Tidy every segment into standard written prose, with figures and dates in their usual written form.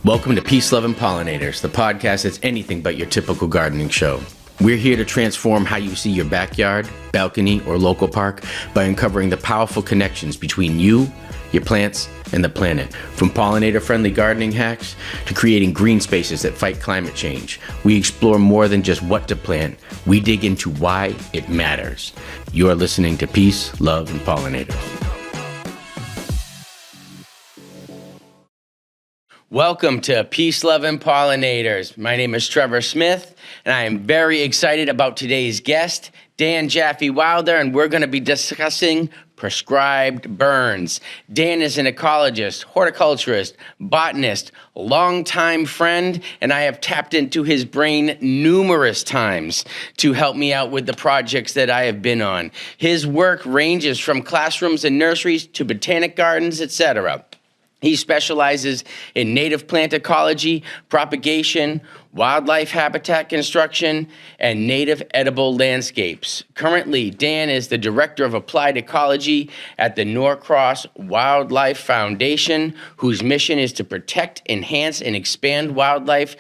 Welcome to Peace, Love, and Pollinators, the podcast that's anything but your typical gardening show. We're here to transform how you see your backyard, balcony, or local park by uncovering the powerful connections between you, your plants, and the planet. From pollinator-friendly gardening hacks to creating green spaces that fight climate change, we explore more than just what to plant. We dig into why it matters. You're listening to Peace, Love, and Pollinators. Welcome to Peace, Love, and Pollinators. My name is Trevor Smith, and I am very excited about today's guest, Dan Jaffe Wilder, and we're going to be discussing prescribed burns. Dan is an ecologist, horticulturist, botanist, longtime friend, and I have tapped into his brain numerous times to help me out with the projects that I have been on. His work ranges from classrooms and nurseries to botanic gardens, etc. He specializes in native plant ecology, propagation, wildlife habitat construction, and native edible landscapes. Currently, Dan is the Director of Applied Ecology at the Norcross Wildlife Foundation, whose mission is to protect, enhance, and expand wildlife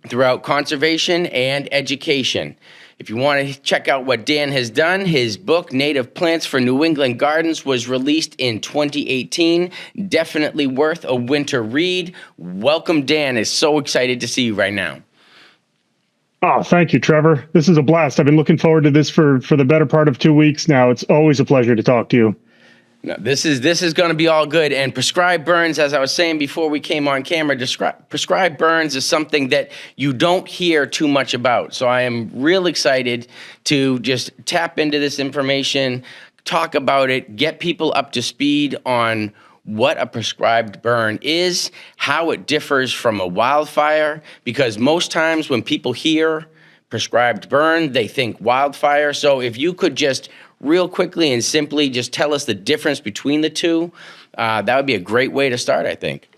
throughout conservation and education. If you want to check out what Dan has done, his book, Native Plants for New England Gardens, was released in 2018. Definitely worth a winter read. Welcome, Dan. Is so excited to see you right now. Oh, thank you, Trevor. This is a blast. I've been looking forward to this for the better part of 2 weeks now. It's always a pleasure to talk to you. No, this is going to be all good. And prescribed burns, as I was saying before we came on camera, prescribed burns is something that you don't hear too much about. So I am real excited to just tap into this information, talk about it, get people up to speed on what a prescribed burn is, how it differs from a wildfire, because most times when people hear prescribed burn, they think wildfire. So if you could just real quickly and simply just tell us the difference between the two, that would be a great way to start, I think.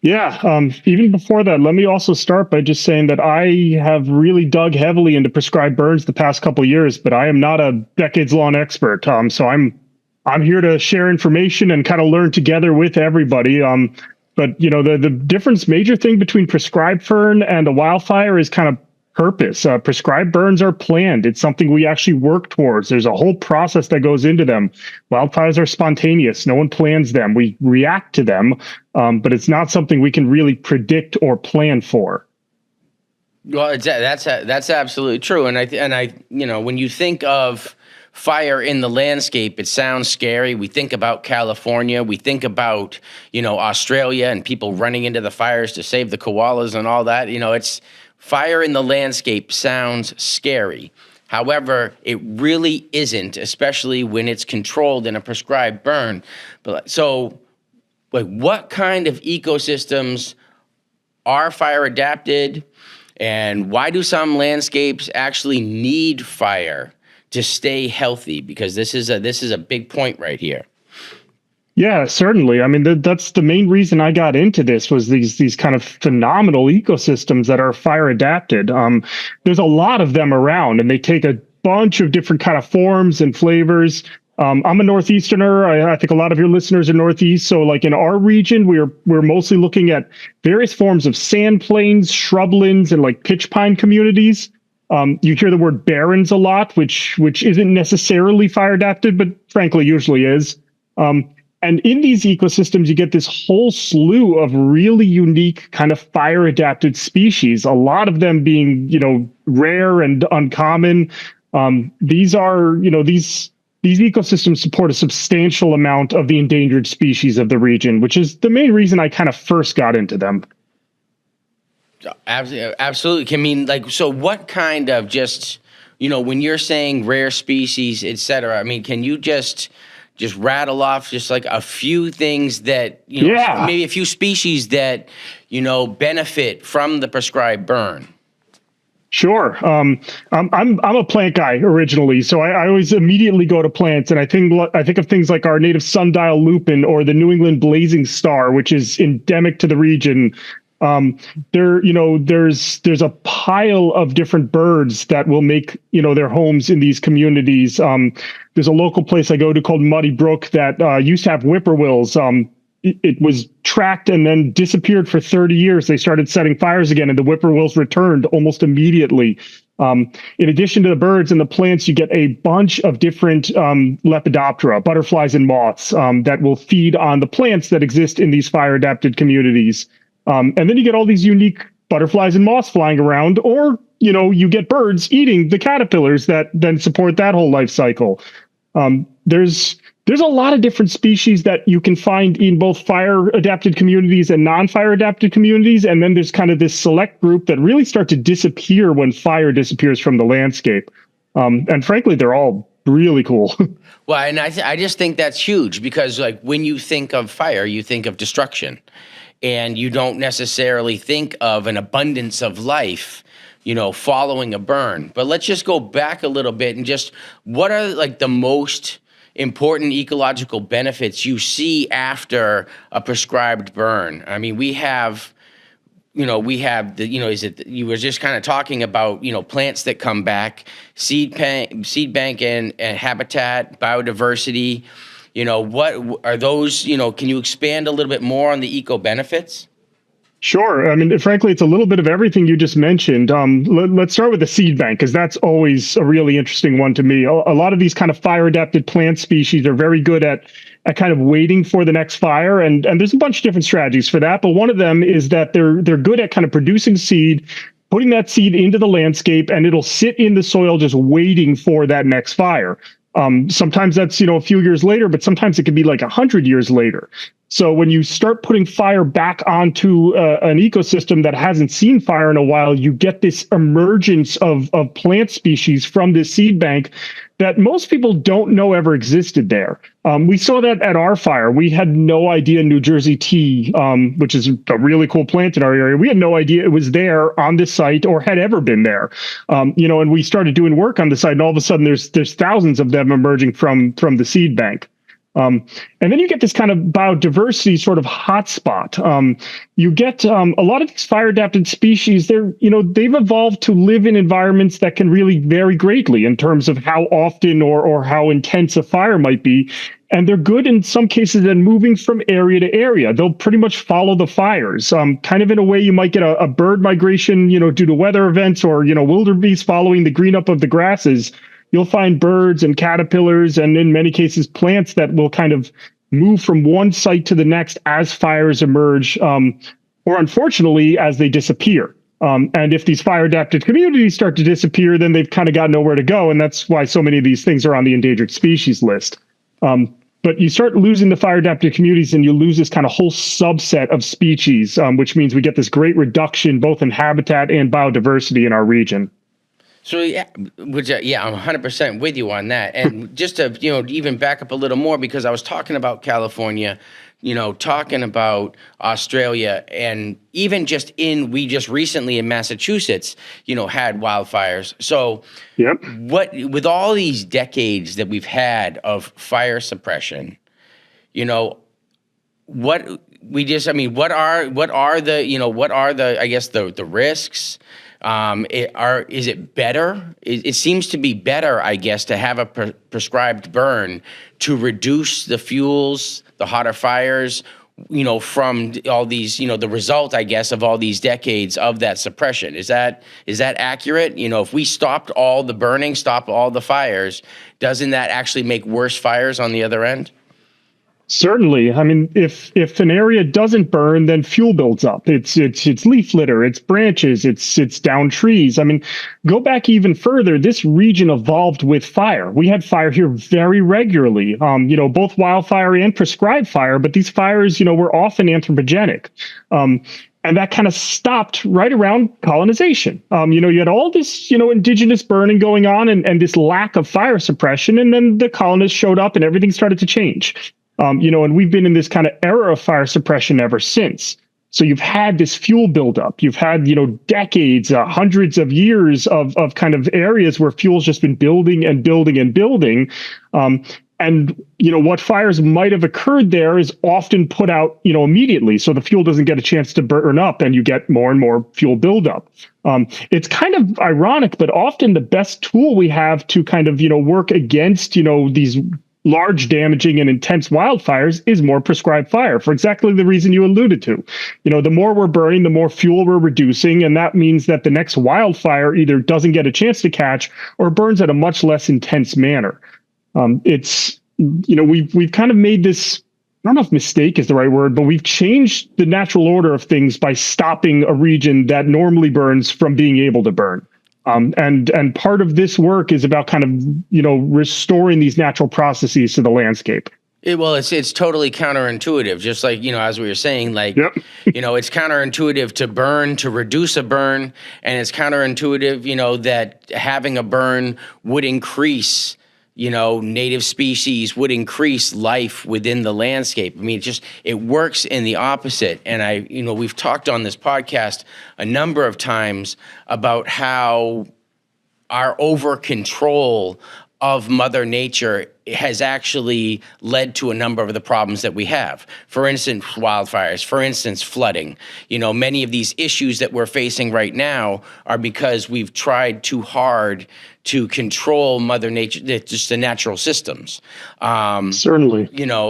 Yeah, even before that, let me also start by just saying that I have really dug heavily into prescribed burns the past couple of years, but I am not a decades-long expert. So I'm here to share information and kind of learn together with everybody. But you know, the major thing between prescribed fern and a wildfire is kind of purpose. Prescribed burns are planned. It's something we actually work towards. There's a whole process that goes into them. Wildfires are spontaneous. No one plans them. We react to them, but it's not something we can really predict or plan for. Well, that's absolutely true. And I, you know, when you think of fire in the landscape, it sounds scary. We think about California. We think about, you know, Australia and people running into the fires to save the koalas and all that. You know, fire in the landscape sounds scary. However, it really isn't, especially when it's controlled in a prescribed burn. So, like, what kind of ecosystems are fire adapted, and why do some landscapes actually need fire to stay healthy? Because this is a big point right here. Yeah, certainly. I mean, that's the main reason I got into this, was these kind of phenomenal ecosystems that are fire adapted. There's a lot of them around, and they take a bunch of different kind of forms and flavors. I'm a Northeasterner. I think a lot of your listeners are Northeast. So like in our region, we're mostly looking at various forms of sand plains, shrublands, and like pitch pine communities. You hear the word barrens a lot, which isn't necessarily fire adapted, but frankly usually is. And in these ecosystems, you get this whole slew of really unique kind of fire adapted species, a lot of them being, you know, rare and uncommon. These ecosystems support a substantial amount of the endangered species of the region, which is the main reason I kind of first got into them. Absolutely. I mean, like, so what kind of just, you know, when you're saying rare species, et cetera, I mean, can you just rattle off just like a few things that, you know, maybe a few species that, you know, benefit from the prescribed burn? Sure. I'm a plant guy originally, so I always immediately go to plants, and I think of things like our native sundial lupin or the New England blazing star, which is endemic to the region. There's a pile of different birds that will make, you know, their homes in these communities. There's a local place I go to called Muddy Brook that used to have whippoorwills. it was tracked and then disappeared for 30 years. They started setting fires again, and the whippoorwills returned almost immediately. In addition to the birds and the plants, you get a bunch of different Lepidoptera, butterflies and moths, that will feed on the plants that exist in these fire-adapted communities. And then you get all these unique butterflies and moths flying around, or you get birds eating the caterpillars that then support that whole life cycle. There's a lot of different species that you can find in both fire-adapted communities and non-fire-adapted communities, and then there's kind of this select group that really start to disappear when fire disappears from the landscape. And frankly, they're all really cool. Well, and I just think that's huge because, like, when you think of fire, you think of destruction, and you don't necessarily think of an abundance of life, following a burn. But let's just go back a little bit and just, what are like the most important ecological benefits you see after a prescribed burn? I mean, we have the, you were just kind of talking about, plants that come back, seed bank and habitat, biodiversity. What are those, can you expand a little bit more on the eco benefits? Sure. I mean, frankly, it's a little bit of everything you just mentioned. Let's start with the seed bank, because that's always a really interesting one to me. A lot of these kind of fire-adapted plant species are very good at kind of waiting for the next fire, and there's a bunch of different strategies for that. But one of them is that they're good at kind of producing seed, putting that seed into the landscape, and it'll sit in the soil just waiting for that next fire. Sometimes that's a few years later, but sometimes it could be like 100 years later. So when you start putting fire back onto an ecosystem that hasn't seen fire in a while, you get this emergence of plant species from this seed bank that most people don't know ever existed there. We saw that at our fire. We had no idea New Jersey tea, which is a really cool plant in our area, we had no idea it was there on this site or had ever been there. And we started doing work on the site, and all of a sudden there's thousands of them emerging from the seed bank. And then you get this kind of biodiversity sort of hotspot. You get a lot of these fire-adapted species. They've evolved to live in environments that can really vary greatly in terms of how often or how intense a fire might be. And they're good in some cases at moving from area to area. They'll pretty much follow the fires. Kind of in a way you might get a bird migration, due to weather events, or, wildebeest following the green up of the grasses. You'll find birds and caterpillars, and in many cases, plants that will kind of move from one site to the next as fires emerge, or unfortunately, as they disappear. And if these fire-adapted communities start to disappear, then they've kind of got nowhere to go, and that's why so many of these things are on the endangered species list. But you start losing the fire-adapted communities, and you lose this kind of whole subset of species, which means we get this great reduction both in habitat and biodiversity in our region. So I'm 100% with you on that. And just to even back up a little more, because I was talking about California, talking about Australia, and even we just recently in Massachusetts, had wildfires. So yep. With all these decades that we've had of fire suppression, what are the I guess the risks? Is it better? It seems to be better, I guess, to have a prescribed burn to reduce the fuels, the hotter fires, from all these, the result, I guess, of all these decades of that suppression. Is that accurate? If we stopped all the burning, stopped all the fires, doesn't that actually make worse fires on the other end? Certainly. I mean, if an area doesn't burn, then fuel builds up. It's leaf litter, it's branches, it's down trees. I mean, go back even further. This region evolved with fire. We had fire here very regularly. Both wildfire and prescribed fire, but these fires, were often anthropogenic. And that kind of stopped right around colonization. You had all this, indigenous burning going on and this lack of fire suppression, and then the colonists showed up and everything started to change. And we've been in this kind of era of fire suppression ever since. So you've had this fuel buildup. You've had, decades, hundreds of years of kind of areas where fuel's just been building and building and building. And what fires might have occurred there is often put out, immediately. So the fuel doesn't get a chance to burn up, and you get more and more fuel buildup. It's kind of ironic, but often the best tool we have to kind of, work against, these large, damaging, and intense wildfires is more prescribed fire for exactly the reason you alluded to. The more we're burning, the more fuel we're reducing, and that means that the next wildfire either doesn't get a chance to catch or burns at a much less intense manner. We've kind of made this, I don't know if mistake is the right word, but we've changed the natural order of things by stopping a region that normally burns from being able to burn. And part of this work is about kind of, restoring these natural processes to the landscape. It's totally counterintuitive, just like, as we were saying, like, Yep. It's counterintuitive to burn, to reduce a burn, and it's counterintuitive, that having a burn would increase, native species, would increase life within the landscape. I mean, it works in the opposite. And we've talked on this podcast a number of times about how our over control of Mother Nature has actually led to a number of the problems that we have. For instance, wildfires, for instance, flooding. Many of these issues that we're facing right now are because we've tried too hard to control Mother Nature, just the natural systems. Certainly.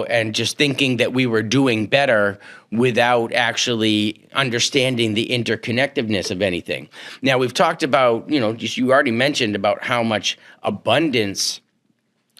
And just thinking that we were doing better without actually understanding the interconnectedness of anything. Now, we've talked about, you already mentioned about how much abundance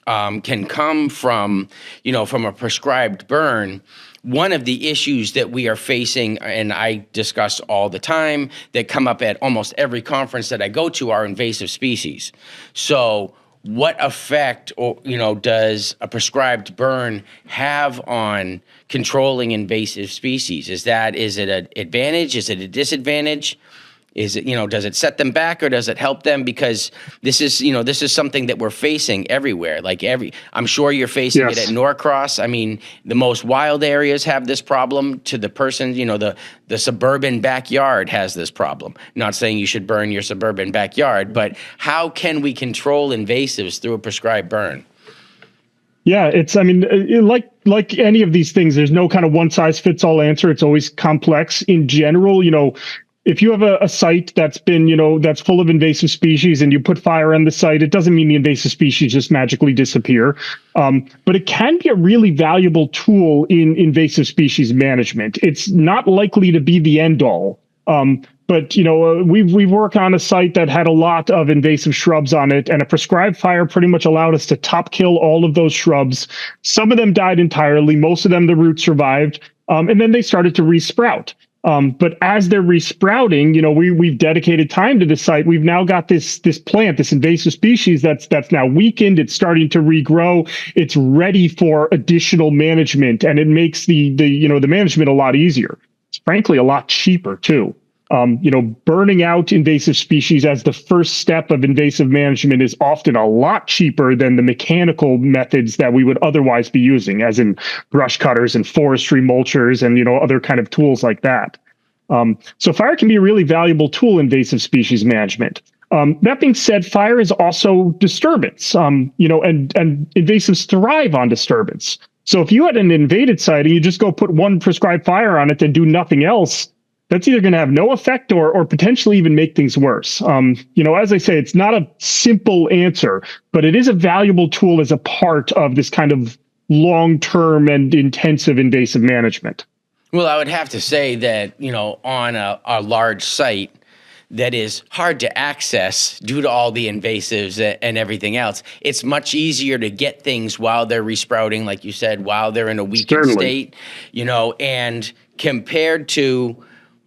can come from a prescribed burn. One of the issues that we are facing, and I discuss all the time, that come up at almost every conference that I go to, are invasive species. So what effect, does a prescribed burn have on controlling invasive species? Is it an advantage? Is it a disadvantage? Is it, does it set them back or does it help them? Because this is something that we're facing everywhere. I'm sure you're facing it at Norcross. I mean, the most wild areas have this problem to the person, the suburban backyard has this problem. Not saying you should burn your suburban backyard, but how can we control invasives through a prescribed burn? Yeah, like any of these things, there's no kind of one size fits all answer. It's always complex. In general, if you have a site that's been, that's full of invasive species and you put fire on the site, it doesn't mean the invasive species just magically disappear. But it can be a really valuable tool in invasive species management. It's not likely to be the end all. But we've worked on a site that had a lot of invasive shrubs on it, and a prescribed fire pretty much allowed us to top kill all of those shrubs. Some of them died entirely. Most of them, the roots survived. And then they started to resprout. But as they're resprouting, we've dedicated time to the site. We've now got this plant, this invasive species that's now weakened. It's starting to regrow. It's ready for additional management, and it makes the management a lot easier. It's frankly a lot cheaper too. Burning out invasive species as the first step of invasive management is often a lot cheaper than the mechanical methods that we would otherwise be using, as in brush cutters and forestry mulchers and, other kind of tools like that. So fire can be a really valuable tool in invasive species management. That being said, fire is also disturbance, and invasives thrive on disturbance. So if you had an invaded site and you just go put one prescribed fire on it and do nothing else, that's either going to have no effect or potentially even make things worse. As I say, it's not a simple answer, but it is a valuable tool as a part of this kind of long-term and intensive invasive management. Well, I would have to say that, on a large site that is hard to access due to all the invasives and everything else, it's much easier to get things while they're resprouting, like you said, while they're in a weakened state, and compared to,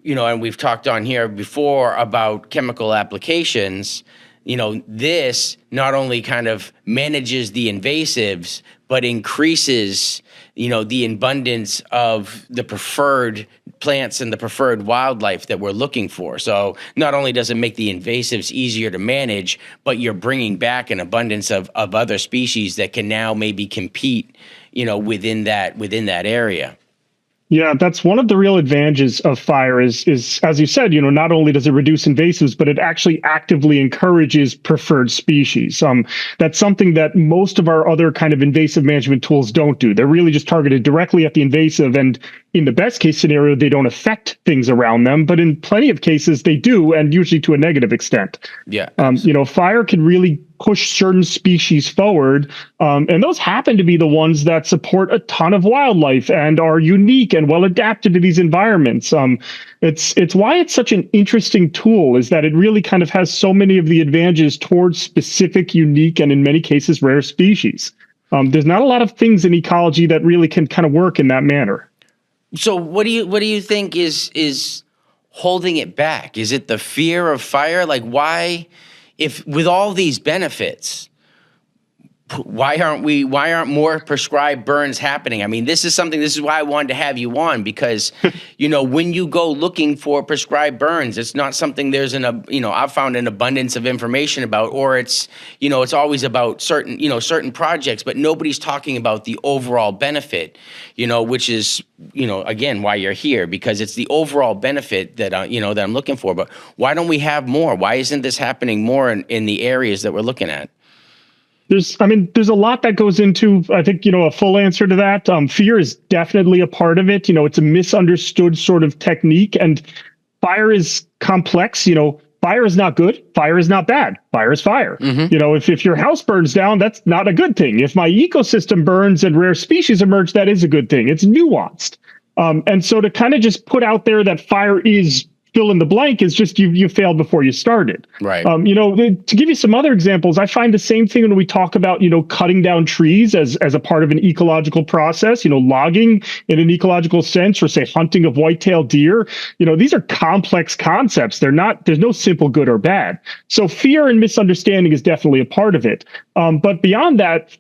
and we've talked on here before about chemical applications, this not only kind of manages the invasives, but increases, the abundance of the preferred plants and the preferred wildlife that we're looking for. So not only does it make the invasives easier to manage, but you're bringing back an abundance of other species that can now maybe compete, within that area. Yeah, that's one of the real advantages of fire is as you said, not only does it reduce invasives, but it actually actively encourages preferred species. That's something that most of our other kind of invasive management tools don't do. They're really just targeted directly at the invasive, and in the best case scenario, they don't affect things around them. But in plenty of cases, they do, and usually to a negative extent. Yeah. Fire can really push certain species forward. And those happen to be the ones that support a ton of wildlife and are unique and well adapted to these environments. It's why it's such an interesting tool, is that it really kind of has so many of the advantages towards specific, unique, and in many cases rare species. There's not a lot of things in ecology that really can kind of work in that manner. So what do you think is holding it back? Is it the fear of fire? Like, why, if with all these benefits, why aren't more prescribed burns happening? I mean, this is why I wanted to have you on, because, when you go looking for prescribed burns, it's not something I've found an abundance of information about, or it's always about certain projects, but nobody's talking about the overall benefit, which is, again, why you're here, because it's the overall benefit that, that I'm looking for. But why don't we have more? Why isn't this happening more in the areas that we're looking at? There's a lot that goes into, I think, a full answer to that. Fear is definitely a part of it. It's a misunderstood sort of technique, and fire is complex. Fire is not good. Fire is not bad. Fire is fire. Mm-hmm. If your house burns down, that's not a good thing. If my ecosystem burns and rare species emerge, that is a good thing. It's nuanced. And so to kind of just put out there that fire is fill in the blank is just you failed before you started. Right. To give you some other examples, I find the same thing when we talk about, cutting down trees as a part of an ecological process, logging in an ecological sense, or say hunting of white-tailed deer. These are complex concepts. There's no simple good or bad. So fear and misunderstanding is definitely a part of it. But beyond that,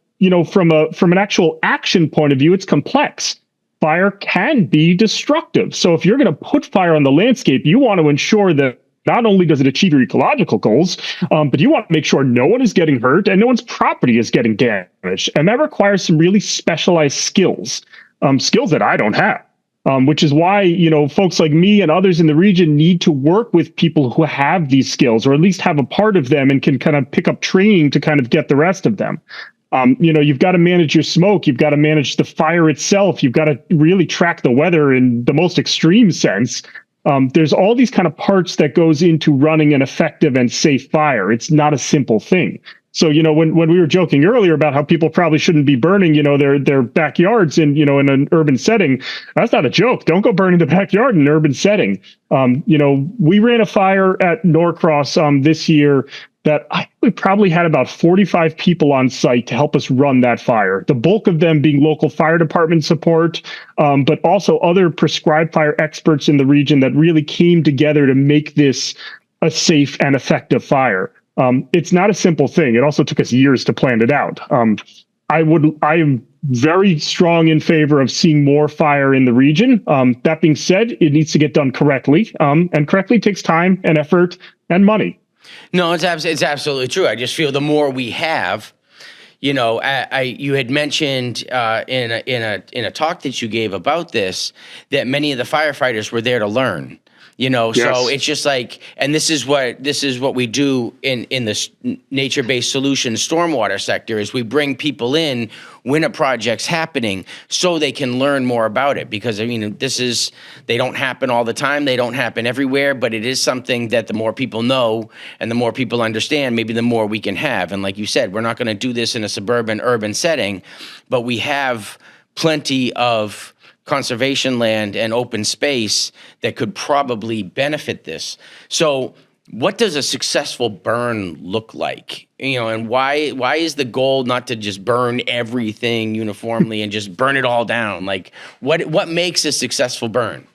from an actual action point of view, it's complex. Fire can be destructive. So if you're going to put fire on the landscape, you want to ensure that not only does it achieve your ecological goals, but you want to make sure no one is getting hurt and no one's property is getting damaged. And that requires some really specialized skills that I don't have, which is why, folks like me and others in the region need to work with people who have these skills, or at least have a part of them and can kind of pick up training to kind of get the rest of them. You've got to manage your smoke. You've got to manage the fire itself. You've got to really track the weather in the most extreme sense. There's all these kind of parts that goes into running an effective and safe fire. It's not a simple thing. So, when we were joking earlier about how people probably shouldn't be burning, their backyards in an urban setting, that's not a joke. Don't go burning the backyard in an urban setting. We ran a fire at Norcross this year that we probably had about 45 people on site to help us run that fire. The bulk of them being local fire department support, but also other prescribed fire experts in the region that really came together to make this a safe and effective fire. It's not a simple thing. It also took us years to plan it out. I am very strong in favor of seeing more fire in the region. That being said, it needs to get done correctly, and correctly takes time and effort and money. No, it's absolutely true. I just feel the more we have, you had mentioned in a talk that you gave about this, that many of the firefighters were there to learn. Yes. So it's just like, and this is what we do in the nature-based solutions stormwater sector, is we bring people in when a project's happening so they can learn more about it, because they don't happen all the time, they don't happen everywhere, but it is something that the more people know and the more people understand, maybe the more we can have. And like you said, we're not going to do this in a suburban urban setting, but we have plenty of conservation land and open space that could probably benefit this. So what does a successful burn look like? And why is the goal not to just burn everything uniformly and just burn it all down? Like, what makes a successful burn?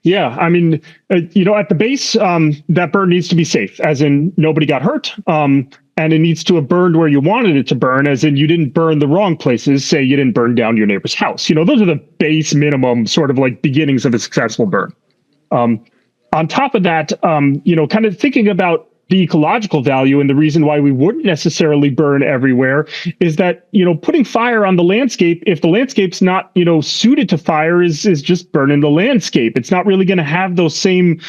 Yeah, I mean, at the base, that burn needs to be safe, as in nobody got hurt. And it needs to have burned where you wanted it to burn, as in you didn't burn the wrong places. Say you didn't burn down your neighbor's house. Those are the base minimum sort of like beginnings of a successful burn. On top of that, kind of thinking about the ecological value, and the reason why we wouldn't necessarily burn everywhere is that, putting fire on the landscape, if the landscape's not, suited to fire, is just burning the landscape. It's not really going to have those same,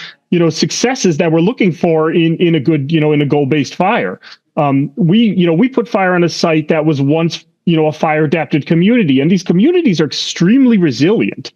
successes that we're looking for in a good, in a goal-based fire. We put fire on a site that was once, a fire adapted community, and these communities are extremely resilient.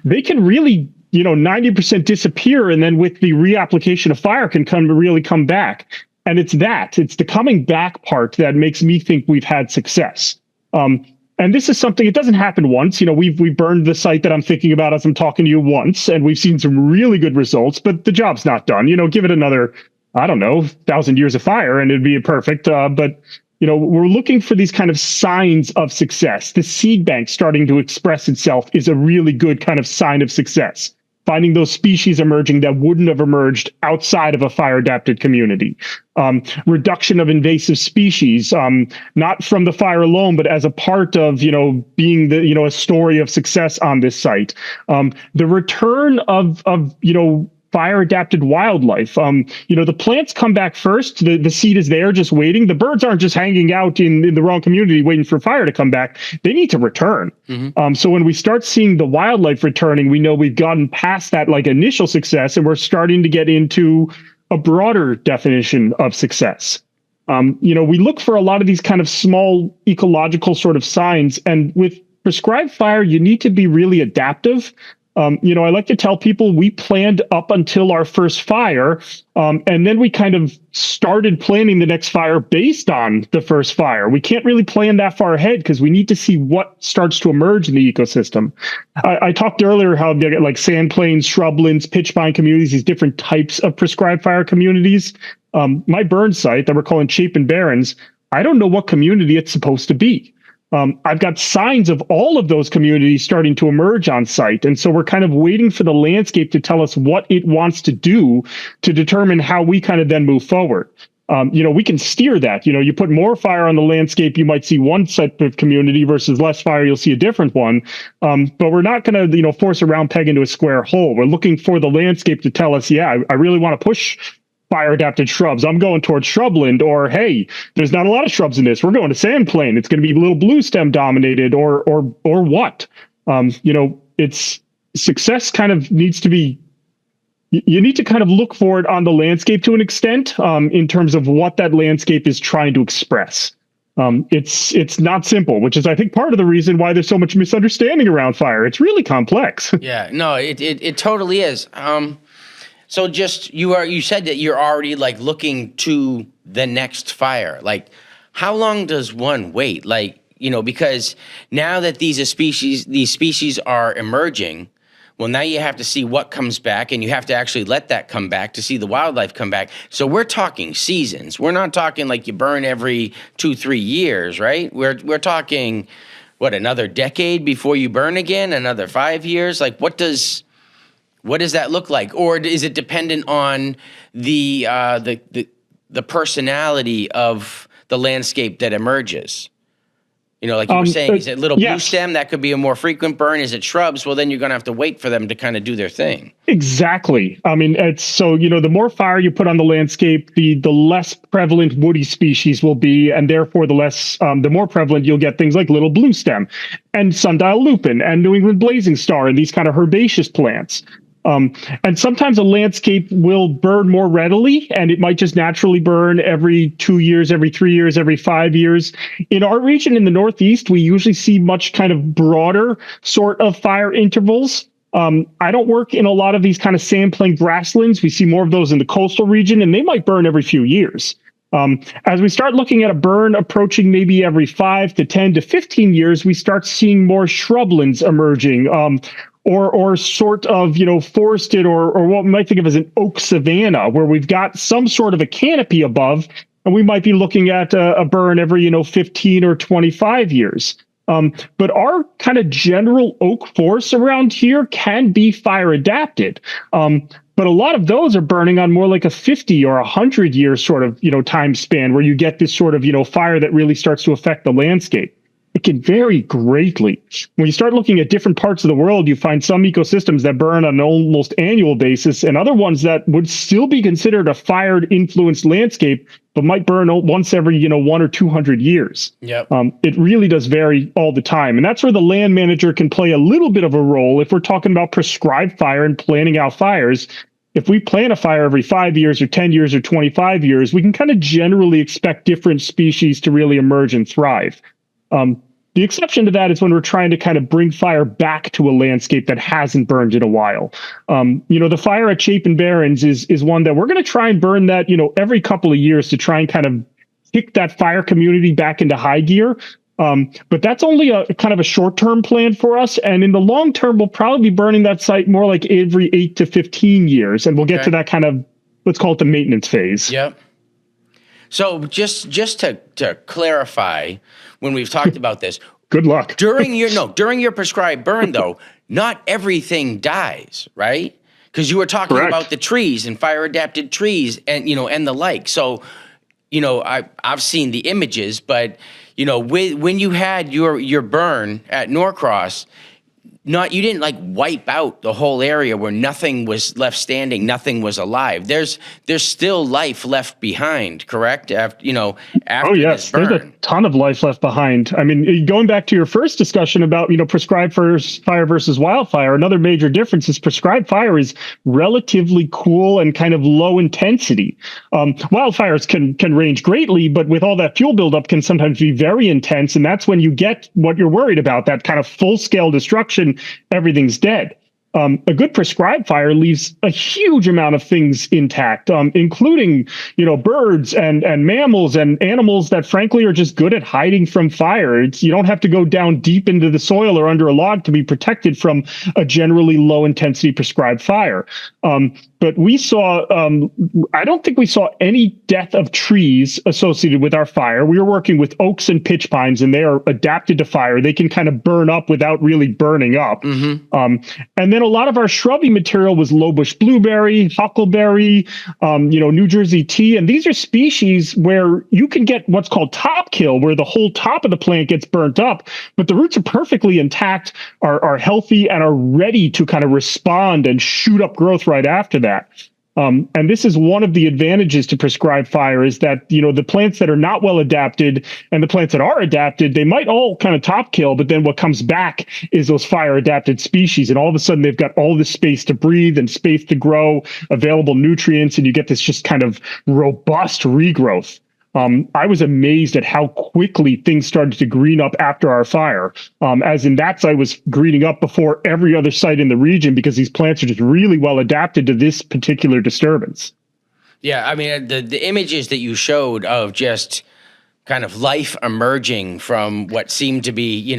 They can really, 90% disappear, and then with the reapplication of fire can come back. And it's the coming back part that makes me think we've had success. And this is something, it doesn't happen once. We've burned the site that I'm thinking about as I'm talking to you once, and we've seen some really good results, but the job's not done. Give it another, I don't know, 1,000 years of fire and it'd be perfect. But we're looking for these kind of signs of success. The seed bank starting to express itself is a really good kind of sign of success. Finding those species emerging that wouldn't have emerged outside of a fire-adapted community. Reduction of invasive species, not from the fire alone, but as a part of, being a story of success on this site. The return of fire-adapted wildlife. The plants come back first. The seed is there just waiting. The birds aren't just hanging out in the wrong community waiting for fire to come back. They need to return. So when we start seeing the wildlife returning, we know we've gotten past that initial success, and we're starting to get into a broader definition of success. We look for a lot of these kind of small ecological sort of signs, and with prescribed fire, you need to be really adaptive. I like to tell people we planned up until our first fire, and then we kind of started planning the next fire based on the first fire. We can't really plan that far ahead because we need to see what starts to emerge in the ecosystem. I talked earlier how they get sand plains, shrublands, pitch pine communities, these different types of prescribed fire communities. My burn site that we're calling Chapin Barrens, I don't know what community it's supposed to be. I've got signs of all of those communities starting to emerge on site. And so we're kind of waiting for the landscape to tell us what it wants to do to determine how we kind of then move forward. We can steer that. You put more fire on the landscape, you might see one type of community versus less fire, you'll see a different one. But we're not going to, force a round peg into a square hole. We're looking for the landscape to tell us, yeah, I really want to push fire adapted shrubs. I'm going towards shrubland, or hey, there's not a lot of shrubs in this. We're going to sand plain. It's going to be little blue stem dominated, or what? It's success kind of needs to be. You need to kind of look for it on the landscape to an extent, in terms of what that landscape is trying to express. It's not simple, which is, I think, part of the reason why there's so much misunderstanding around fire. It's really complex. Yeah, no, it totally is. So you said that you're already looking to the next fire. How long does one wait? Because now that these species are emerging, well, now you have to see what comes back, and you have to actually let that come back to see the wildlife come back. So we're talking seasons. We're not talking you burn every 2-3 years, right? We're talking, another decade before you burn again, another 5 years? What does that look like? Or is it dependent on the personality of the landscape that emerges? You were saying, is it little blue stem? That could be a more frequent burn. Is it shrubs? Well, then you're going to have to wait for them to kind of do their thing. Exactly. I mean, it's so, the more fire you put on the landscape, the less prevalent woody species will be, and therefore the more prevalent you'll get things like little blue stem and sundial lupin and New England blazing star and these kind of herbaceous plants. And sometimes a landscape will burn more readily, and it might just naturally burn every 2 years, every 3 years, every 5 years. In our region in the Northeast, we usually see much kind of broader sort of fire intervals. I don't work in a lot of these kind of sandplain grasslands. We see more of those in the coastal region, and they might burn every few years. As we start looking at a burn approaching maybe every 5 to 10 to 15 years, we start seeing more shrublands emerging. Or sort of, forested or what we might think of as an oak savanna, where we've got some sort of a canopy above, and we might be looking at a burn every, 15 or 25 years. But our kind of general oak forests around here can be fire adapted. But a lot of those are burning on more like a 50 or 100 year sort of, time span, where you get this sort of, fire that really starts to affect the landscape. It can vary greatly. When you start looking at different parts of the world, you find some ecosystems that burn on an almost annual basis, and other ones that would still be considered a fire-influenced landscape, but might burn once every 1 or 200 years. Yep. It really does vary all the time, and that's where the land manager can play a little bit of a role if we're talking about prescribed fire and planning out fires. If we plan a fire every 5 years or 10 years or 25 years, we can kind of generally expect different species to really emerge and thrive. The exception to that is when we're trying to kind of bring fire back to a landscape that hasn't burned in a while. The fire at Chapin Barrens is one that we're going to try and burn that, every couple of years to try and kind of kick that fire community back into high gear. But that's only a kind of a short-term plan for us. And in the long term, we'll probably be burning that site more like every 8 to 15 years. And we'll get to that kind of, let's call it the maintenance phase. Yep. So just to clarify, when we've talked about this, good luck. during your prescribed burn, though, not everything dies, right? Because you were talking about the trees and fire adapted trees and and the like. So, I've seen the images, but when you had your burn at Norcross, you didn't like wipe out the whole area where nothing was left standing, nothing was alive. There's still life left behind, correct? After oh yes, there's a ton of life left behind. I mean, going back to your first discussion about prescribed fire versus wildfire, another major difference is prescribed fire is relatively cool and kind of low intensity. Wildfires can range greatly, but with all that fuel buildup can sometimes be very intense, and that's when you get what you're worried about, that kind of full scale destruction. Everything's dead. A good prescribed fire leaves a huge amount of things intact, including, birds and mammals and animals that frankly are just good at hiding from fire. You don't have to go down deep into the soil or under a log to be protected from a generally low intensity prescribed fire. But we saw, I don't think we saw any death of trees associated with our fire. We were working with oaks and pitch pines, and they are adapted to fire. They can kind of burn up without really burning up. And then a lot of our shrubby material was low bush blueberry, huckleberry, New Jersey tea. And these are species where you can get what's called top kill, where the whole top of the plant gets burnt up, but the roots are perfectly intact, are healthy, and are ready to kind of respond and shoot up growth right after that. And this is one of the advantages to prescribed fire, is that, the plants that are not well adapted and the plants that are adapted, they might all kind of top kill, but then what comes back is those fire adapted species. And all of a sudden they've got all this space to breathe and space to grow, available nutrients, and you get this just kind of robust regrowth. I was amazed at how quickly things started to green up after our fire. As in that site was greening up before every other site in the region, because these plants are just really well adapted to this particular disturbance. Yeah, I mean, the images that you showed of just kind of life emerging from what seemed to be,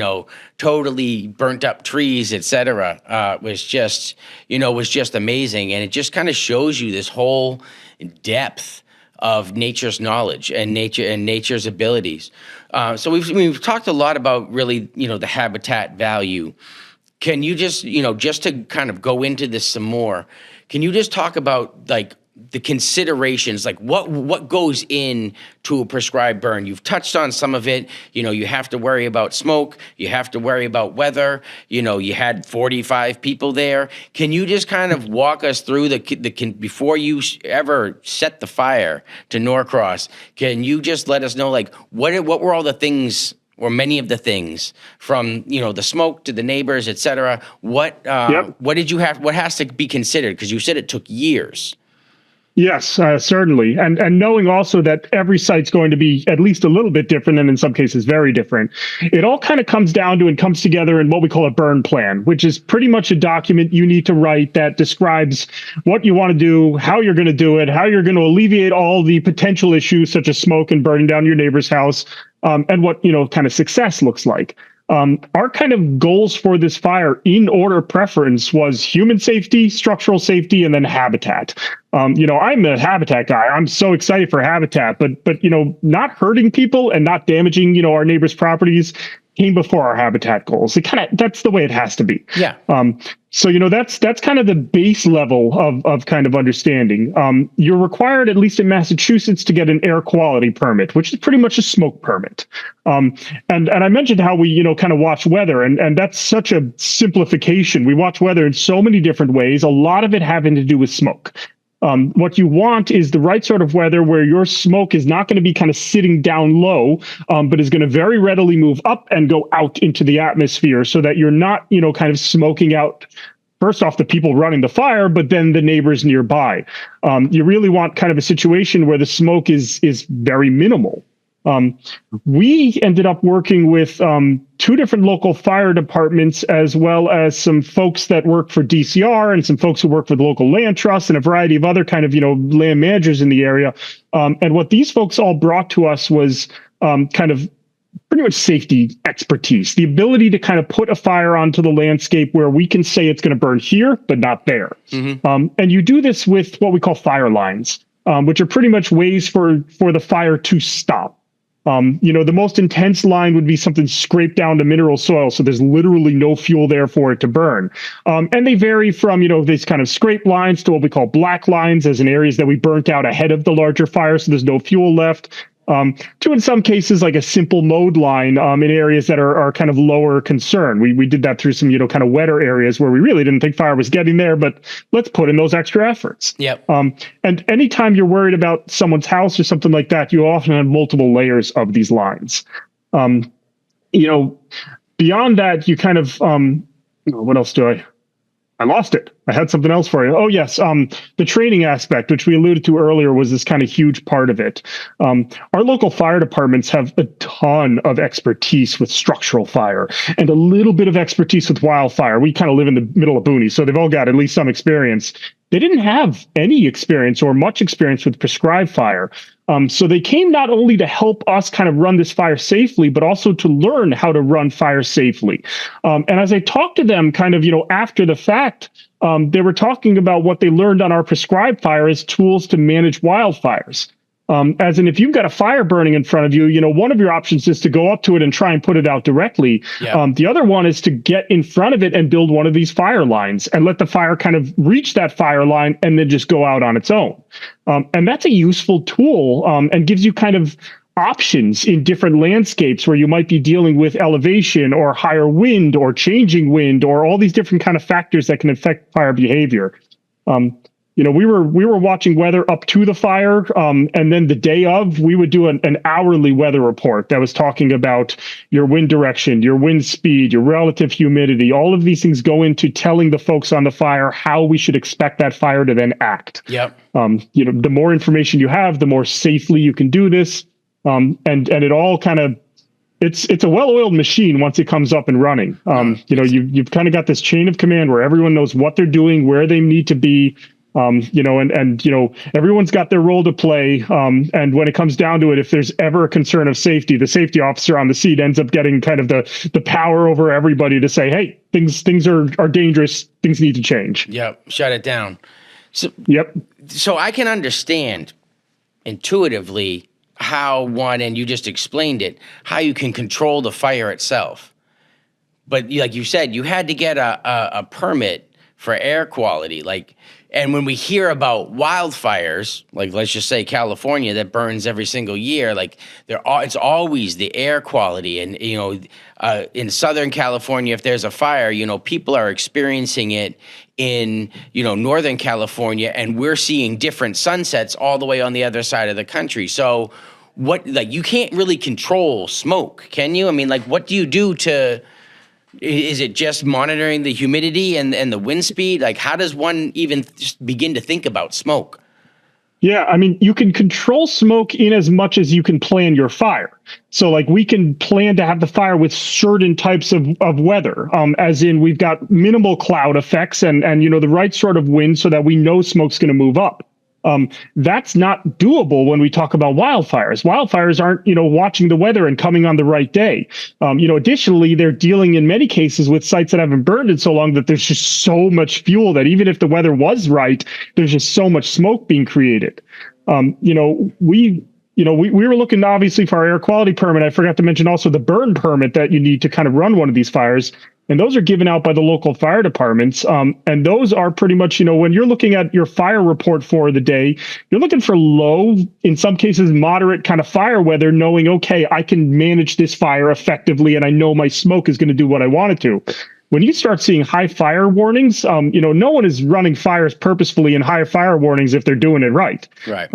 totally burnt up trees, et cetera, was just amazing. And it just kind of shows you this whole depth of nature's knowledge and nature's abilities. So we've talked a lot about really, the habitat value. Can you just, just to kind of go into this some more, can you just talk about like the considerations, like what goes in to a prescribed burn? You've touched on some of it. You have to worry about smoke. You have to worry about weather. You had 45 people there. Can you just kind of walk us through before you ever set the fire to Norcross? Can you just let us know, like, what were all the things, or many of the things, from the smoke to the neighbors, et cetera? What did you have? What has to be considered? Because you said it took years. Yes, certainly. And knowing also that every site's going to be at least a little bit different, and in some cases very different. It all kind of comes down to and comes together in what we call a burn plan, which is pretty much a document you need to write that describes what you want to do, how you're going to do it, how you're going to alleviate all the potential issues such as smoke and burning down your neighbor's house, and what, kind of success looks like. Our kind of goals for this fire, in order of preference, was human safety, structural safety, and then habitat. I'm a habitat guy. I'm so excited for habitat, but not hurting people and not damaging, our neighbors' properties came before our habitat goals. That's the way it has to be. Yeah. So, that's kind of the base level of kind of understanding. You're required, at least in Massachusetts, to get an air quality permit, which is pretty much a smoke permit. And I mentioned how we, kind of watch weather, and that's such a simplification. We watch weather in so many different ways, a lot of it having to do with smoke. What you want is the right sort of weather where your smoke is not going to be kind of sitting down low, but is going to very readily move up and go out into the atmosphere, so that you're not, kind of smoking out, first off, the people running the fire, but then the neighbors nearby. You really want kind of a situation where the smoke is very minimal. We ended up working with two different local fire departments, as well as some folks that work for DCR and some folks who work for the local land trust and a variety of other kind of, land managers in the area. And what these folks all brought to us was kind of pretty much safety expertise, the ability to kind of put a fire onto the landscape where we can say it's going to burn here, but not there. And you do this with what we call fire lines, which are pretty much ways for the fire to stop. The most intense line would be something scraped down to mineral soil, so there's literally no fuel there for it to burn. And they vary from, these kind of scrape lines to what we call black lines, as in areas that we burnt out ahead of the larger fire, so there's no fuel left. To in some cases like a simple mode line in areas that are kind of lower concern. We did that through some kind of wetter areas where we really didn't think fire was getting there, but let's put in those extra efforts. Yep. And anytime you're worried about someone's house or something like that, you often have multiple layers of these lines. Beyond that, you kind of what else do I lost it. I had something else for you. Oh, yes. The training aspect, which we alluded to earlier, was this kind of huge part of it. Our local fire departments have a ton of expertise with structural fire and a little bit of expertise with wildfire. We kind of live in the middle of boonies, so they've all got at least some experience. They didn't have any experience or much experience with prescribed fire. So they came not only to help us kind of run this fire safely, but also to learn how to run fire safely. And as I talked to them kind of, after the fact, they were talking about what they learned on our prescribed fire as tools to manage wildfires. As in, if you've got a fire burning in front of you, one of your options is to go up to it and try and put it out directly. Yeah. The other one is to get in front of it and build one of these fire lines and let the fire kind of reach that fire line and then just go out on its own. And that's a useful tool and gives you kind of options in different landscapes where you might be dealing with elevation or higher wind or changing wind or all these different kind of factors that can affect fire behavior. We were watching weather up to the fire, and then the day of, we would do an hourly weather report that was talking about your wind direction, your wind speed, your relative humidity. All of these things go into telling the folks on the fire how we should expect that fire to then act. Yep. The more information you have, the more safely you can do this, and it all kind of. It's a well-oiled machine once it comes up and running. You've kind of got this chain of command where everyone knows what they're doing, where they need to be. Everyone's got their role to play. And when it comes down to it, if there's ever a concern of safety, the safety officer on the seat ends up getting kind of the power over everybody to say, hey, things are dangerous. Things need to change. Yep. Shut it down. Yep. So I can understand intuitively how and you just explained it, how you can control the fire itself. But like you said, you had to get a permit for air quality. And when we hear about wildfires, like let's just say California that burns every single year, it's always the air quality. And, in Southern California, if there's a fire, people are experiencing it in, Northern California, and we're seeing different sunsets all the way on the other side of the country. So you can't really control smoke, can you? I mean, what do you do to... Is it just monitoring the humidity and the wind speed? How does one even just begin to think about smoke? Yeah, I mean, you can control smoke in as much as you can plan your fire. So we can plan to have the fire with certain types of weather, as in we've got minimal cloud effects and the right sort of wind so that we know smoke's going to move up. That's not doable when we talk about wildfires. Wildfires aren't, watching the weather and coming on the right day. Additionally, they're dealing in many cases with sites that haven't burned in so long that there's just so much fuel that even if the weather was right, there's just so much smoke being created. We were looking obviously for our air quality permit. I forgot to mention also the burn permit that you need to kind of run one of these fires. And those are given out by the local fire departments. And those are pretty much, when you're looking at your fire report for the day, you're looking for low, in some cases, moderate kind of fire weather, knowing, okay, I can manage this fire effectively and I know my smoke is going to do what I want it to. When you start seeing high fire warnings, no one is running fires purposefully in high fire warnings if they're doing it right. Right.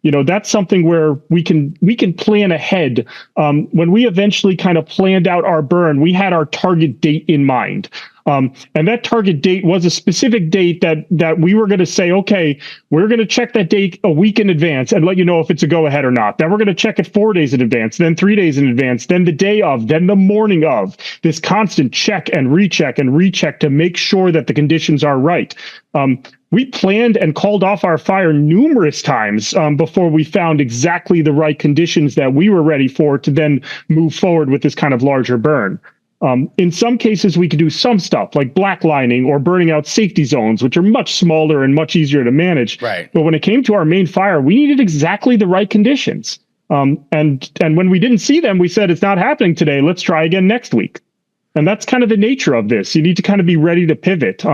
That's something where we can plan ahead. When we eventually kind of planned out our burn, we had our target date in mind. And that target date was a specific date that we were going to say, okay, we're going to check that date a week in advance and let you know if it's a go ahead or not. Then we're going to check it 4 days in advance, then 3 days in advance, then the day of, then the morning of. This constant check and recheck to make sure that the conditions are right. We planned and called off our fire numerous times before we found exactly the right conditions that we were ready for to then move forward with this kind of larger burn. In some cases, we could do some stuff like black lining or burning out safety zones, which are much smaller and much easier to manage. Right. But when it came to our main fire, we needed exactly the right conditions. And when we didn't see them, we said, it's not happening today. Let's try again next week. And that's kind of the nature of this. You need to kind of be ready to pivot.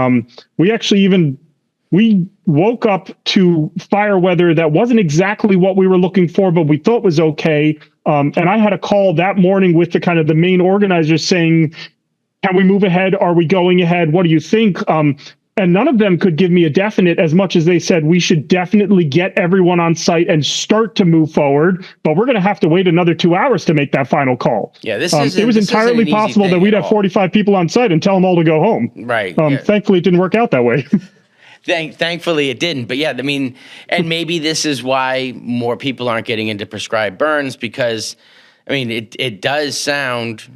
We woke up to fire weather that wasn't exactly what we were looking for, but we thought was okay. And I had a call that morning with the main organizers saying, can we move ahead? Are we going ahead? What do you think? And none of them could give me a definite, as much as they said we should definitely get everyone on site and start to move forward. But we're going to have to wait another 2 hours to make that final call. Yeah, it was entirely possible that we'd have 45 people on site and tell them all to go home. Right. Thankfully, it didn't work out that way. Thankfully it didn't, but yeah, I mean, and maybe this is why more people aren't getting into prescribed burns, because, I mean, it does sound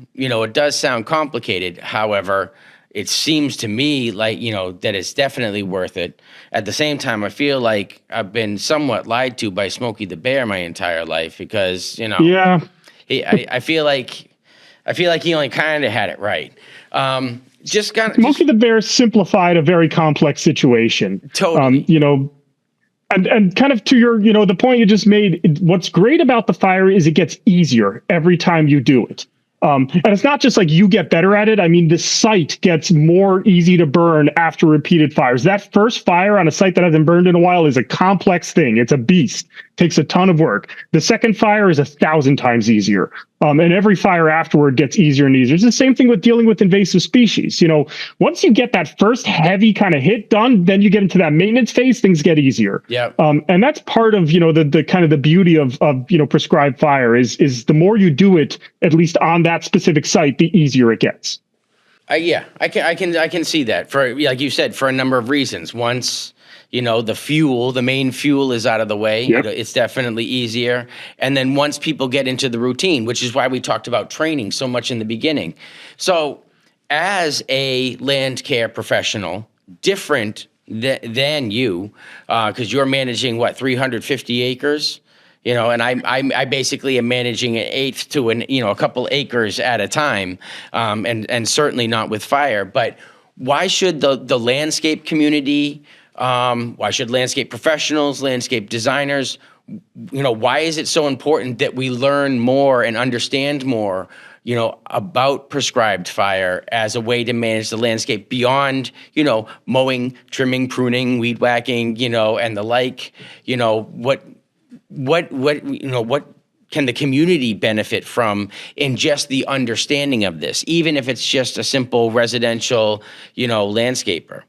complicated. However, it seems to me like, that it's definitely worth it. At the same time, I feel like I've been somewhat lied to by Smokey the Bear my entire life, because, yeah, I feel like he only kind of had it right. Smokey the Bear simplified a very complex situation. Totally. And kind of to your, the point you just made, what's great about the fire is it gets easier every time you do it. And it's not just like you get better at it. I mean, the site gets more easy to burn after repeated fires. That first fire on a site that hasn't burned in a while is a complex thing. It's a beast. Takes a ton of work. The second fire is 1,000 times easier. And every fire afterward gets easier and easier. It's the same thing with dealing with invasive species. Once you get that first heavy kind of hit done, then you get into that maintenance phase, things get easier. Yeah. And that's part of, the kind of the beauty of prescribed fire is the more you do it, at least on that specific site, the easier it gets. I can see that, for, like you said, for a number of reasons. Once, the main fuel is out of the way, yep. It's definitely easier. And then once people get into the routine, which is why we talked about training so much in the beginning. So as a land care professional, different than you, because you're managing 350 acres, and I basically am managing an eighth to a couple acres at a time, and certainly not with fire. But why should the landscape community, why should landscape professionals, landscape designers, why is it so important that we learn more and understand more, about prescribed fire as a way to manage the landscape beyond, mowing, trimming, pruning, weed whacking, and the like? What can the community benefit from in just the understanding of this, even if it's just a simple residential, landscaper?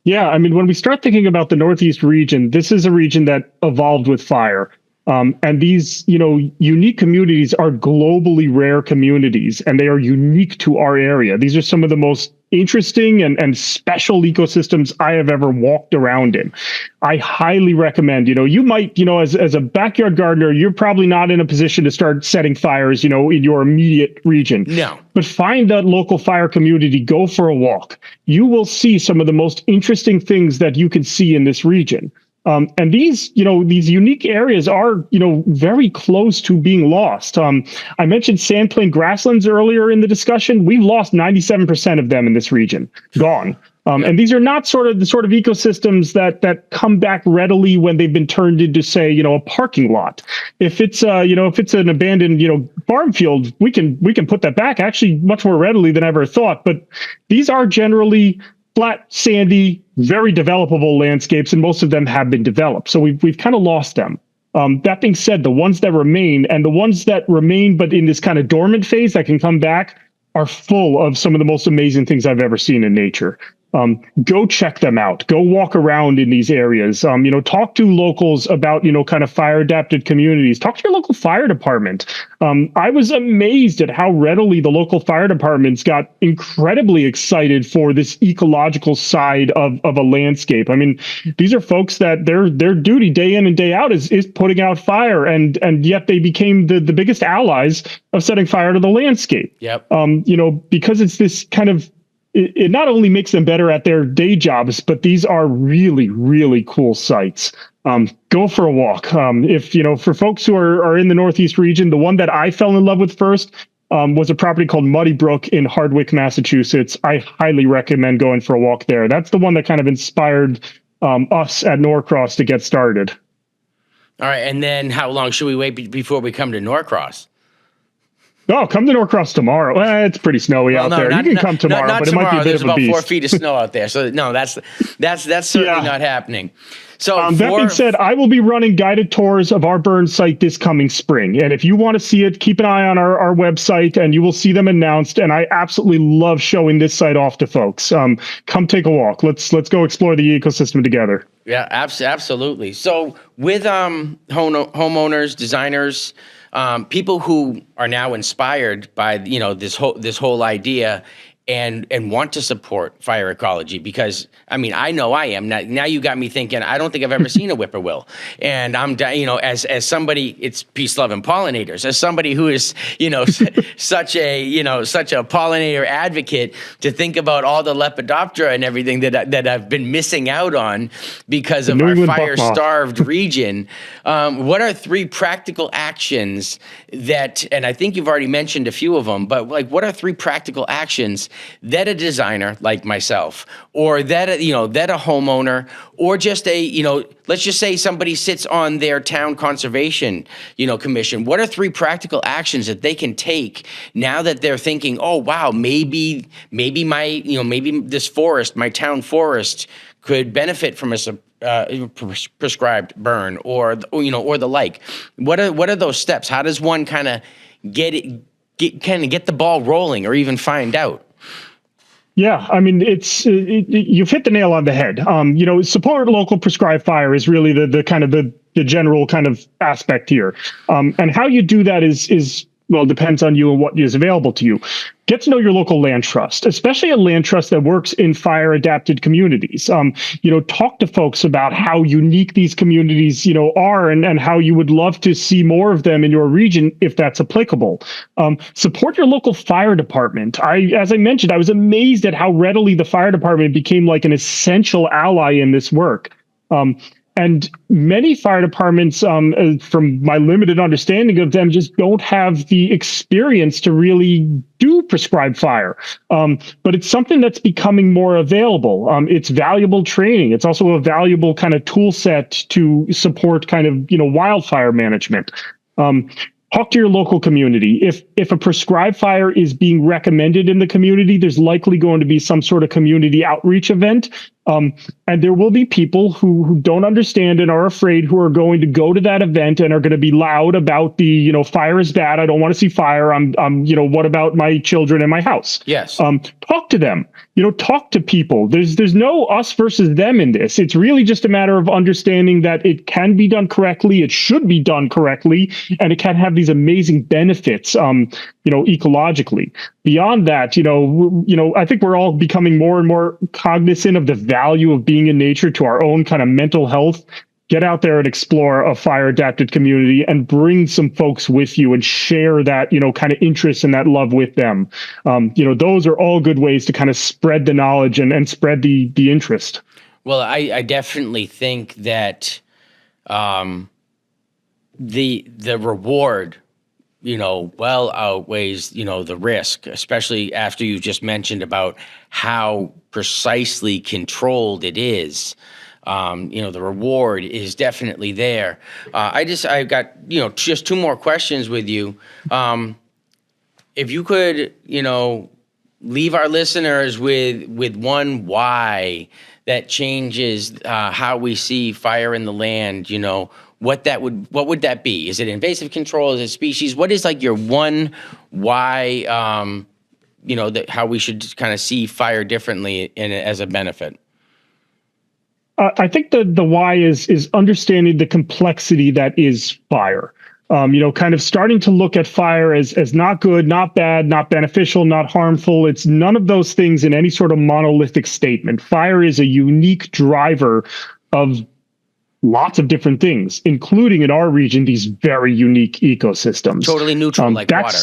Yeah, I mean, when we start thinking about the Northeast region, this is a region that evolved with fire. And these, unique communities are globally rare communities, and they are unique to our area. These are some of the most interesting and special ecosystems I have ever walked around in. I highly recommend, you might, as a backyard gardener, you're probably not in a position to start setting fires, in your immediate region. No. But find that local fire community, go for a walk. You will see some of the most interesting things that you can see in this region. And these unique areas are, very close to being lost. I mentioned sandplain grasslands earlier in the discussion. We've lost 97% of them in this region, gone. And these are not the sort of ecosystems that come back readily when they've been turned into, say, a parking lot. If it's an abandoned, farm field, we can put that back actually much more readily than I ever thought. But these are generally flat, sandy, very developable landscapes, and most of them have been developed. So we've kind of lost them. That being said, the ones that remain, and the ones that remain but in this kind of dormant phase that can come back, are full of some of the most amazing things I've ever seen in nature. Go check them out. Go walk around in these areas. Talk to locals about, kind of fire adapted communities. Talk to your local fire department. I was amazed at how readily the local fire departments got incredibly excited for this ecological side of a landscape. I mean, these are folks that their duty day in and day out is putting out fire, and yet they became the biggest allies of setting fire to the landscape. Yep. Because it's this kind of, it not only makes them better at their day jobs, but these are really, really cool sites. Go for a walk. For folks who are in the Northeast region, the one that I fell in love with first was a property called Muddy Brook in Hardwick, Massachusetts. I highly recommend going for a walk there. That's the one that kind of inspired us at Norcross to get started. All right. And then how long should we wait before we come to Norcross? Oh, come to Norcross tomorrow. It's pretty snowy out there. You can come tomorrow, but it might be a bit of a beast. There's about 4 feet of snow out there. So no, that's certainly not happening. So that being said, I will be running guided tours of our burn site this coming spring. And if you want to see it, keep an eye on our website and you will see them announced. And I absolutely love showing this site off to folks. Come take a walk. Let's go explore the ecosystem together. Yeah, absolutely. So with homeowners, designers, people who are now inspired by this whole idea and want to support fire ecology, because I mean, I know I am. Now you got me thinking, I don't think I've ever seen a whippoorwill. And I'm, as somebody, it's peace, love, and pollinators, as somebody who is, such a pollinator advocate, to think about all the Lepidoptera and everything that I've been missing out on because of our fire-starved region. What are 3 practical actions that, and I think you've already mentioned a few of them, but what are 3 practical actions that a designer like myself, or that a homeowner, or just let's just say somebody sits on their town conservation, commission. What are 3 practical actions that they can take now that they're thinking, oh wow, maybe my, maybe this forest, my town forest, could benefit from a prescribed burn, or the like. What are those steps? How does one kind of get the ball rolling, or even find out? Yeah, I mean, you've hit the nail on the head. Support local prescribed fire is really the kind of the general kind of aspect here. And how you do that is well, depends on you and what is available to you. Get to know your local land trust, especially a land trust that works in fire adapted communities. Talk to folks about how unique these communities, are, and how you would love to see more of them in your region if that's applicable. Support your local fire department. As I mentioned, I was amazed at how readily the fire department became like an essential ally in this work. And many fire departments, from my limited understanding of them, just don't have the experience to really do prescribed fire. But it's something that's becoming more available. It's valuable training. It's also a valuable kind of tool set to support kind of, wildfire management. Talk to your local community. If a prescribed fire is being recommended in the community, there's likely going to be some sort of community outreach event. And there will be people who don't understand and are afraid, who are going to go to that event and are going to be loud about the, fire is bad. I don't want to see fire. What about my children and my house? Yes. Talk to them. Talk to people. There's no us versus them in this. It's really just a matter of understanding that it can be done correctly. It should be done correctly, and it can have these amazing benefits, ecologically. Beyond that, I think we're all becoming more and more cognizant of the value of being in nature to our own kind of mental health. Get out there and explore a fire adapted community and bring some folks with you and share that, kind of interest and that love with them. Those are all good ways to kind of spread the knowledge and spread the interest. Well, I definitely think that the reward, well outweighs, the risk, especially after you just mentioned about how precisely controlled it is. The reward is definitely there. I've got, just 2 more questions with you. If you could, leave our listeners with one why that changes how we see fire in the land, what would that be? Is it invasive control? Is it species? What is like your one why how we should kind of see fire differently as a benefit? I think the why is understanding the complexity that is fire. Kind of starting to look at fire as not good, not bad, not beneficial, not harmful. It's none of those things in any sort of monolithic statement. Fire is a unique driver of lots of different things, including in our region, these very unique ecosystems. Totally neutral, like water.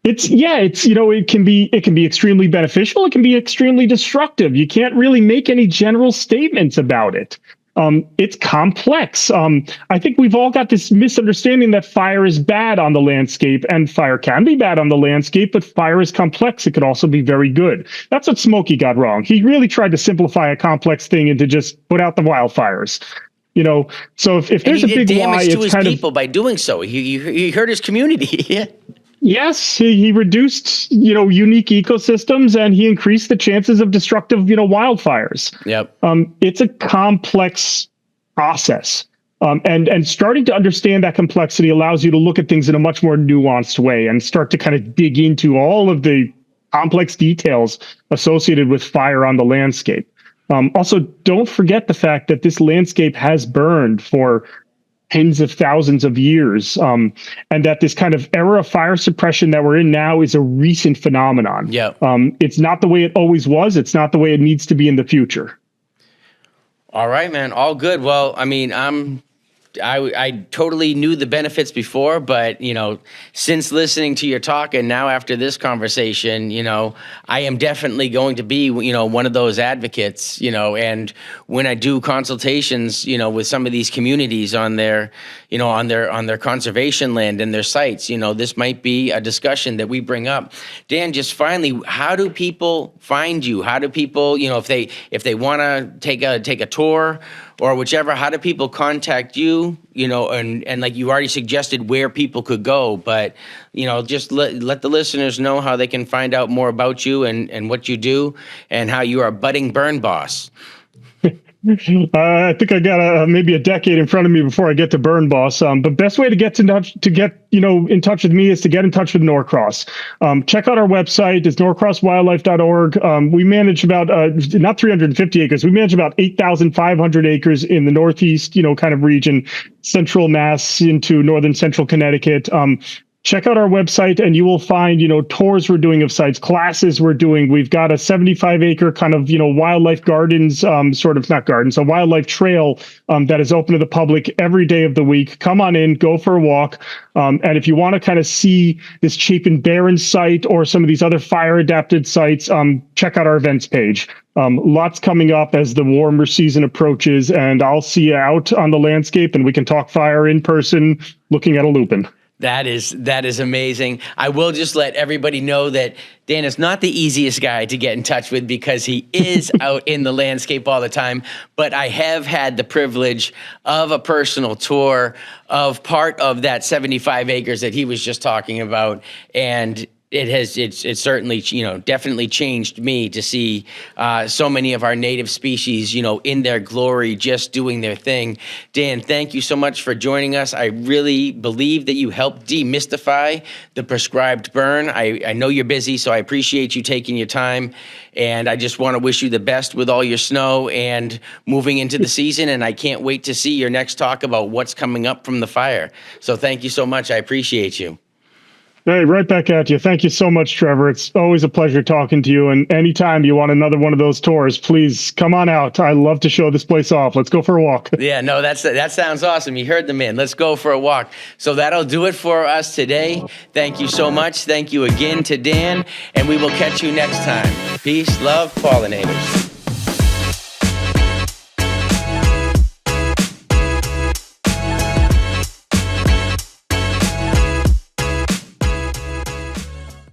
It can be extremely beneficial. It can be extremely destructive. You can't really make any general statements about it. It's complex. I think we've all got this misunderstanding that fire is bad on the landscape, and fire can be bad on the landscape, but fire is complex. It could also be very good. That's what Smokey got wrong. He really tried to simplify a complex thing into just put out the wildfires. So if there's a big why, it's to his people by doing so. He hurt his community. Yes, he reduced, unique ecosystems, and he increased the chances of destructive, wildfires. Yep. It's a complex process. And starting to understand that complexity allows you to look at things in a much more nuanced way and start to kind of dig into all of the complex details associated with fire on the landscape. Also, don't forget the fact that this landscape has burned for tens of thousands of years, and that this kind of era of fire suppression that we're in now is a recent phenomenon. Yeah. It's not the way it always was. It's not the way it needs to be in the future. All right, man. All good. Well, I mean, I totally knew the benefits before, but, since listening to your talk and now after this conversation, I am definitely going to be, one of those advocates, and when I do consultations, with some of these communities on their, on their conservation land and their sites, this might be a discussion that we bring up. Dan, just finally, how do people find you? How do people, if they want to take a tour or whichever, how do people contact you, and like you already suggested where people could go, but, just let the listeners know how they can find out more about you and what you do and how you are a budding burn boss. I think I got maybe a decade in front of me before I get to Burn Boss. But best way to get in touch with me is to get in touch with Norcross. Check out our website. It's norcrosswildlife.org. We manage about not 350 acres. We manage about 8,500 acres in the Northeast, kind of region, central Mass into northern central Connecticut. Check out our website and you will find, tours we're doing of sites, classes we're doing. We've got a 75-acre kind of, wildlife gardens, a wildlife trail that is open to the public every day of the week. Come on in, go for a walk. And if you want to kind of see this Chapin Barren site or some of these other fire-adapted sites, check out our events page. Lots coming up as the warmer season approaches, and I'll see you out on the landscape and we can talk fire in person looking at a lupin. That is amazing. I will just let everybody know that Dan is not the easiest guy to get in touch with because he is out in the landscape all the time. But I have had the privilege of a personal tour of part of that 75 acres that he was just talking about. And it's certainly, definitely changed me to see so many of our native species, in their glory, just doing their thing. Dan, thank you so much for joining us. I really believe that you helped demystify the prescribed burn. I know you're busy, so I appreciate you taking your time. And I just want to wish you the best with all your snow and moving into the season. And I can't wait to see your next talk about what's coming up from the fire. So thank you so much. I appreciate you. Hey, right back at you. Thank you so much, Trevor. It's always a pleasure talking to you. And anytime you want another one of those tours, please come on out. I love to show this place off. Let's go for a walk. Yeah, no, that sounds awesome. You heard the man. Let's go for a walk. So that'll do it for us today. Thank you so much. Thank you again to Dan, and we will catch you next time. Peace, love, pollinators.